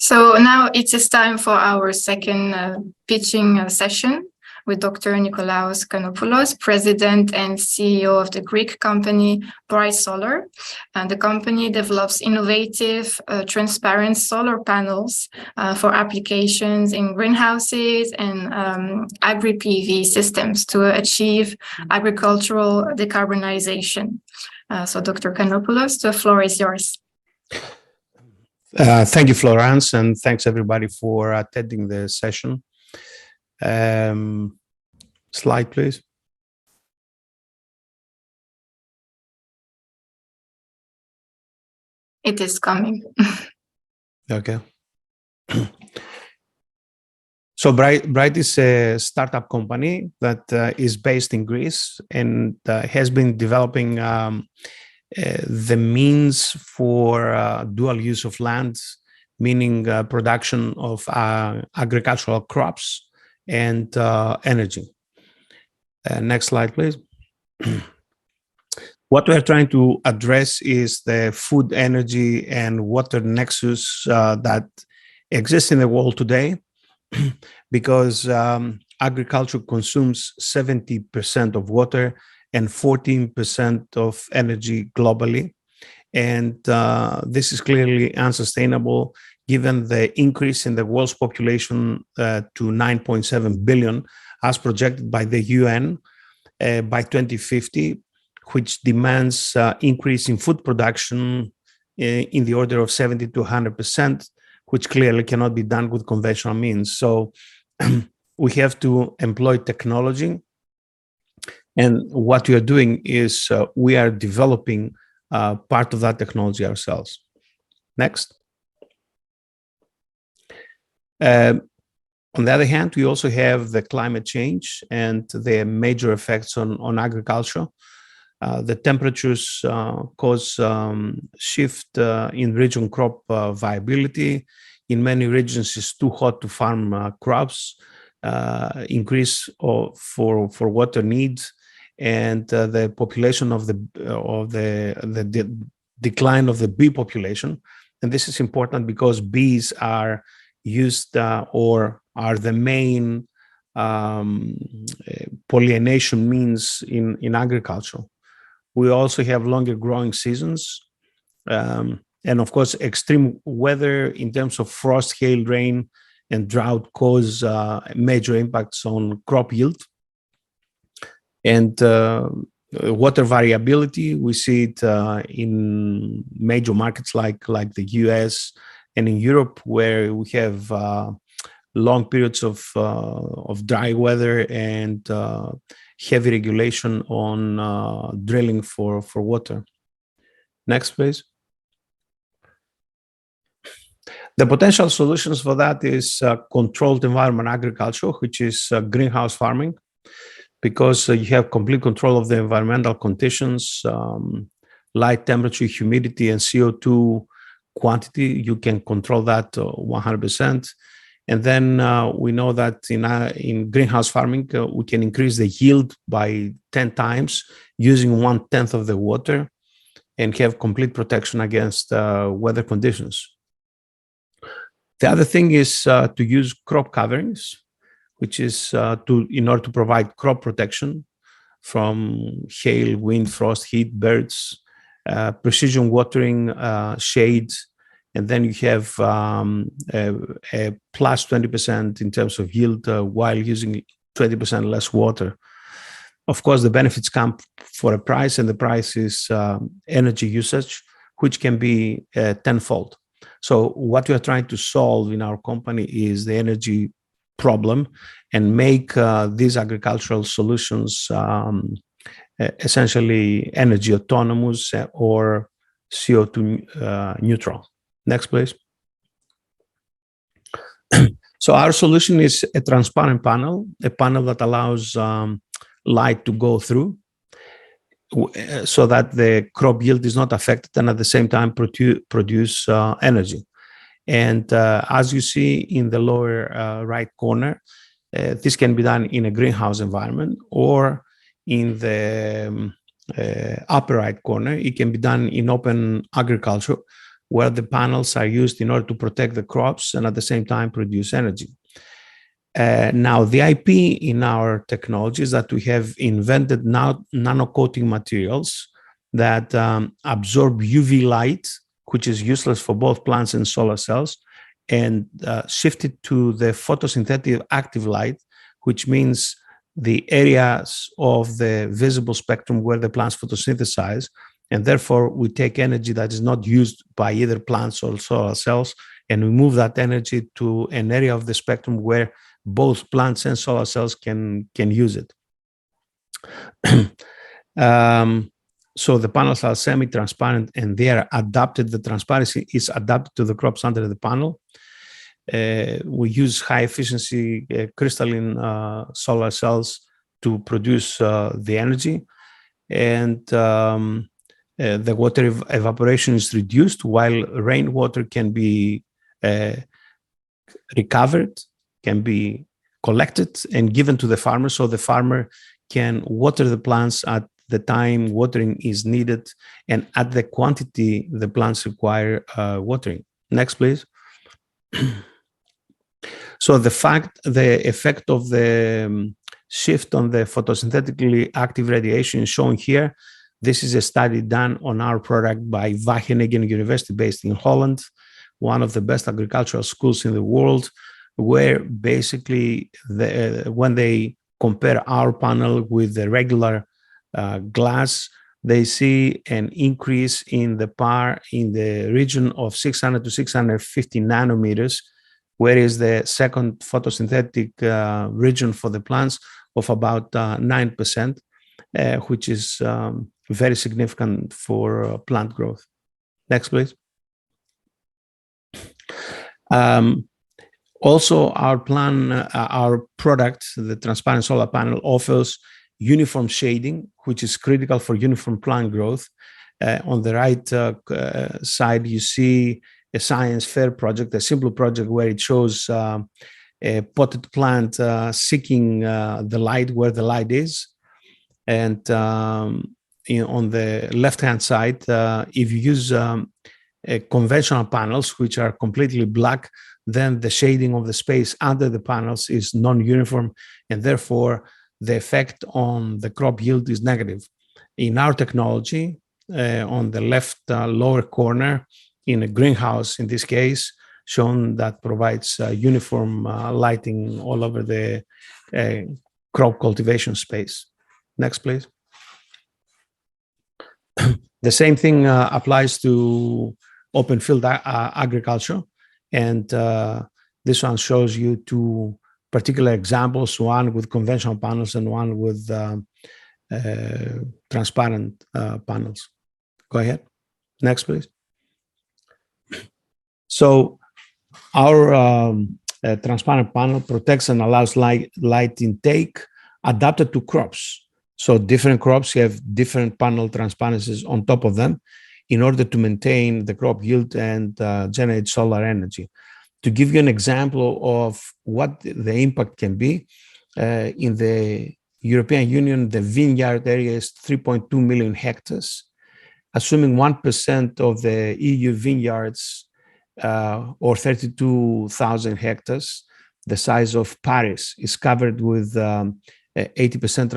So now it is time for our second pitching session with Dr. Nikolaos Kanopoulos, President and CEO of the Greek company Brite. And the company develops innovative, transparent solar panels for applications in greenhouses and agri-PV systems to achieve agricultural decarbonization. So Dr. Kanopoulos, the floor is yours. Thank you, Florence, and thanks everybody for attending the session. Slide, please. It is coming. Okay. So Brite is a startup company that is based in Greece and has been developing the means for dual use of land, meaning production of agricultural crops and energy. Next slide, please. What we're trying to address is the food, energy, and water nexus that exists in the world today, because agriculture consumes 70% of water and 14% of energy globally. And this is clearly unsustainable given the increase in the world's population to 9.7 billion as projected by the UN by 2050, which demands increase in food production in the order of 70 to 100%, which clearly cannot be done with conventional means. So we have to employ technology. And what we are doing is we are developing part of that technology ourselves. Next. On the other hand, we also have the climate change and the major effects on agriculture. The temperatures cause shift in region crop viability. In many regions, it's too hot to farm crops, increase for water needs, and the population of the decline of the bee population. And this is important because bees are used or are the main pollination means in agriculture. We also have longer growing seasons. And of course, extreme weather in terms of frost, hail, rain, and drought cause major impacts on crop yield. And water variability, we see it in major markets like the US and in Europe, where we have long periods of dry weather and heavy regulation on drilling for water. Next, please. The potential solutions for that is controlled environment agriculture, which is greenhouse farming, because you have complete control of the environmental conditions, light, temperature, humidity, and CO2 quantity. You can control that 100%. And then we know that in greenhouse farming, we can increase the yield by 10 times using 1/10 of the water and have complete protection against weather conditions. The other thing is to use crop coverings, which is in order to provide crop protection from hail, wind, frost, heat, birds, precision watering, shades, and then you have a plus 20% in terms of yield while using 20% less water. Of course, the benefits come for a price, and the price is energy usage, which can be tenfold. So what we are trying to solve in our company is the energy problem and make these agricultural solutions essentially energy autonomous or CO2 neutral. Next, please. So our solution is a transparent panel, a panel that allows light to go through so that the crop yield is not affected and at the same time produce energy. And as you see in the lower right corner, this can be done in a greenhouse environment, or in the upper right corner, it can be done in open agriculture, where the panels are used in order to protect the crops and at the same time produce energy. Now, the IP in our technology is that we have invented nano-coating materials that absorb UV light, which is useless for both plants and solar cells, and shift it to the photosynthetic active light, which means the areas of the visible spectrum where the plants photosynthesize, and therefore we take energy that is not used by either plants or solar cells, and we move that energy to an area of the spectrum where both plants and solar cells can use it. So the panels are semi-transparent and they are adapted, the transparency is adapted to the crops under the panel. We use high efficiency crystalline solar cells to produce the energy, and the water evaporation is reduced while rainwater can be recovered, can be collected and given to the farmer, so the farmer can water the plants at the time watering is needed and at the quantity the plants require watering. Next, please. So the effect of the shift on the photosynthetically active radiation is shown here. This is a study done on our product by Wageningen University based in Holland, one of the best agricultural schools in the world, where basically when they compare our panel with the regular glass, they see an increase in the PAR in the region of 600 to 650 nanometers, whereas the second photosynthetic region for the plants of about 9%, which is very significant for plant growth. Next, please. Also, our product, the transparent solar panel, offers uniform shading, which is critical for uniform plant growth. On the right side, you see a science fair project, a simple project where it shows a potted plant seeking the light where the light is. And on the left-hand side, if you use conventional panels, which are completely black, then the shading of the space under the panels is non-uniform, and therefore the effect on the crop yield is negative. In our technology, on the left lower corner, in a greenhouse, in this case, shown that provides uniform lighting all over the crop cultivation space. Next, please. The same thing applies to open field agriculture. And this one shows you two particular examples, one with conventional panels and one with transparent panels. Go ahead. Next, please. So our transparent panel protects and allows light intake adapted to crops. So different crops have different panel transparencies on top of them in order to maintain the crop yield and generate solar energy. To give you an example of what the impact can be, in the European Union, the vineyard area is 3.2 million hectares. Assuming 1% of the EU vineyards, or 32,000 hectares, the size of Paris, is covered with 80%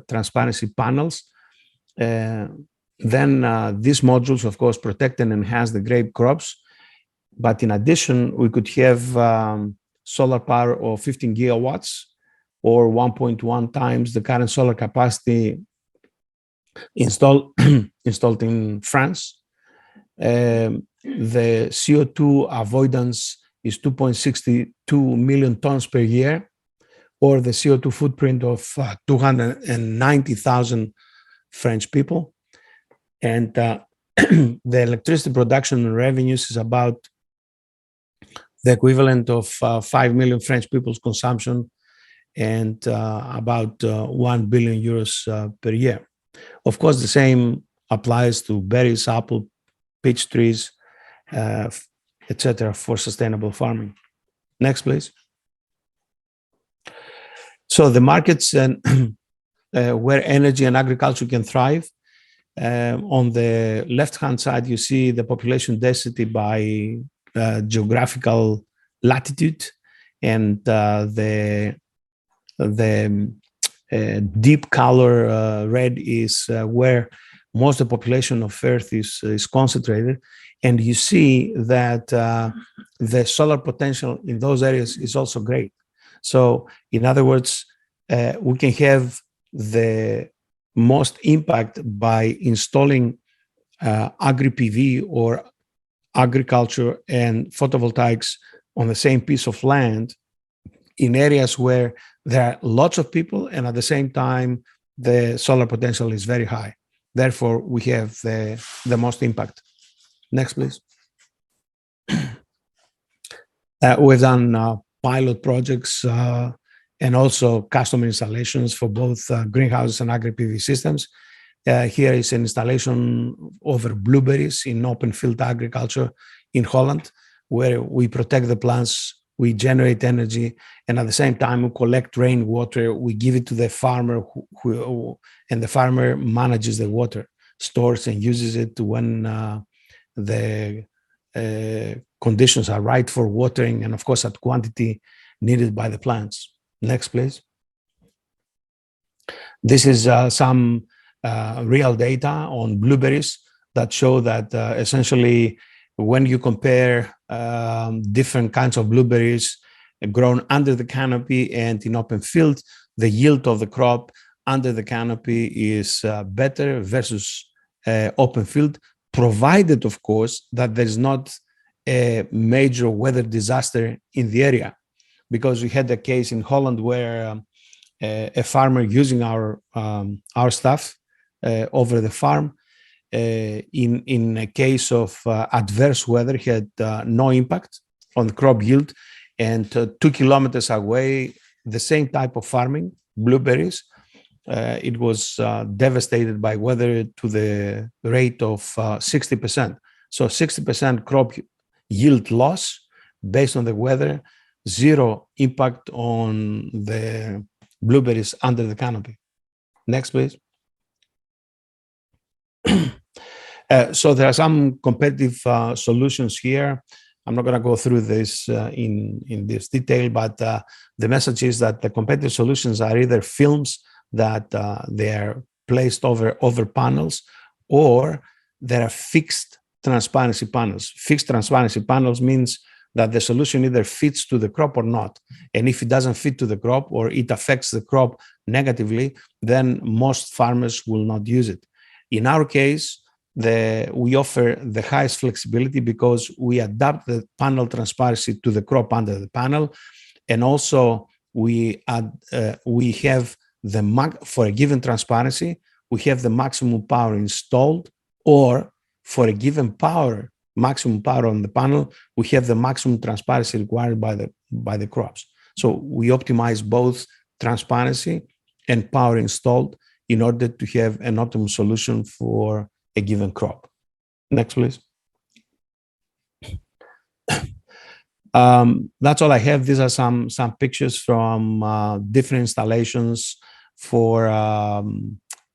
transparency panels. Then these modules, of course, protect and enhance the grape crops. But in addition, we could have solar power of 15 gigawatts or 1.1 times the current solar capacity installed in France. The CO2 avoidance is 2.62 million tons per year, or the CO2 footprint of 290,000 French people. And the electricity production revenues is about the equivalent of 5 million French people's consumption and about 1 billion euros per year. Of course, the same applies to berries, apple, peach trees, etc., for sustainable farming. Next, please. So the markets and where energy and agriculture can thrive. On the left-hand side, you see the population density by geographical latitude, and the deep color red is where most of the population of Earth is concentrated. And you see that the solar potential in those areas is also great. So in other words, we can have the most impact by installing agri-PV or agriculture and photovoltaics on the same piece of land in areas where there are lots of people, and at the same time, the solar potential is very high. Therefore, we have the most impact. Next, please. We've done pilot projects and also custom installations for both greenhouses and agri-PV systems. Here is an installation over blueberries in open field agriculture in Holland, where we protect the plants, we generate energy, and at the same time we collect rainwater, we give it to the farmer, and the farmer manages the water, stores and uses it when the conditions are right for watering, and of course at quantity needed by the plants. Next, please. This is some real data on blueberries that show that essentially when you compare different kinds of blueberries grown under the canopy and in open field, the yield of the crop under the canopy is better versus open field, provided, of course, that there is not a major weather disaster in the area. Because we had a case in Holland where a farmer using our stuff over the farm, in a case of adverse weather, had no impact on the crop yield, and 2 kilometers away, the same type of farming, blueberries, it was devastated by weather to the rate of 60%. So 60% crop yield loss based on the weather, zero impact on the blueberries under the canopy. Next, please. So there are some competitive solutions here. I'm not going to go through this in this detail, but the message is that the competitive solutions are either films that they are placed over panels, or there are fixed transparency panels. Fixed transparency panels means that the solution either fits to the crop or not. And if it doesn't fit to the crop or it affects the crop negatively, then most farmers will not use it. In our case, we offer the highest flexibility because we adapt the panel transparency to the crop under the panel. And also we have for a given transparency, we have the maximum power installed, or for a given maximum power on the panel, we have the maximum transparency required by the crops. So we optimize both transparency and power installed in order to have an optimal solution for a given crop. Next, please. That's all I have. These are some pictures from different installations for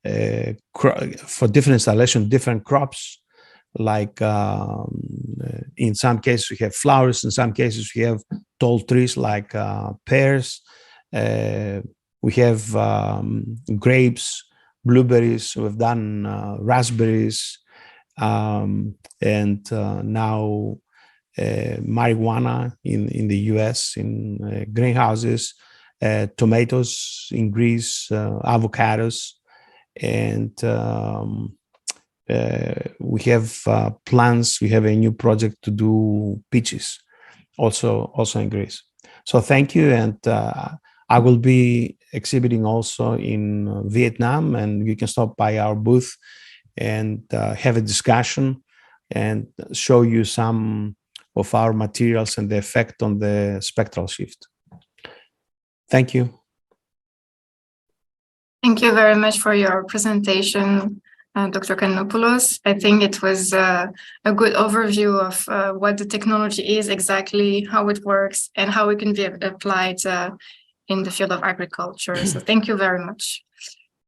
different installation, different crops. Like in some cases we have flowers, in some cases we have tall trees like pears. We have grapes, blueberries. We've done raspberries, and now marijuana in the US in greenhouses, tomatoes in Greece, avocados, and we have plans. We have a new project to do peaches, also in Greece. So thank you, and I will be exhibiting also in Vietnam, and you can stop by our booth and have a discussion and show you some of our materials and the effect on the spectral shift. Thank you. Thank you very much for your presentation, Dr. Kanopoulos. I think it was a good overview of what the technology is exactly, how it works, and how it can be applied in the field of agriculture. So thank you very much.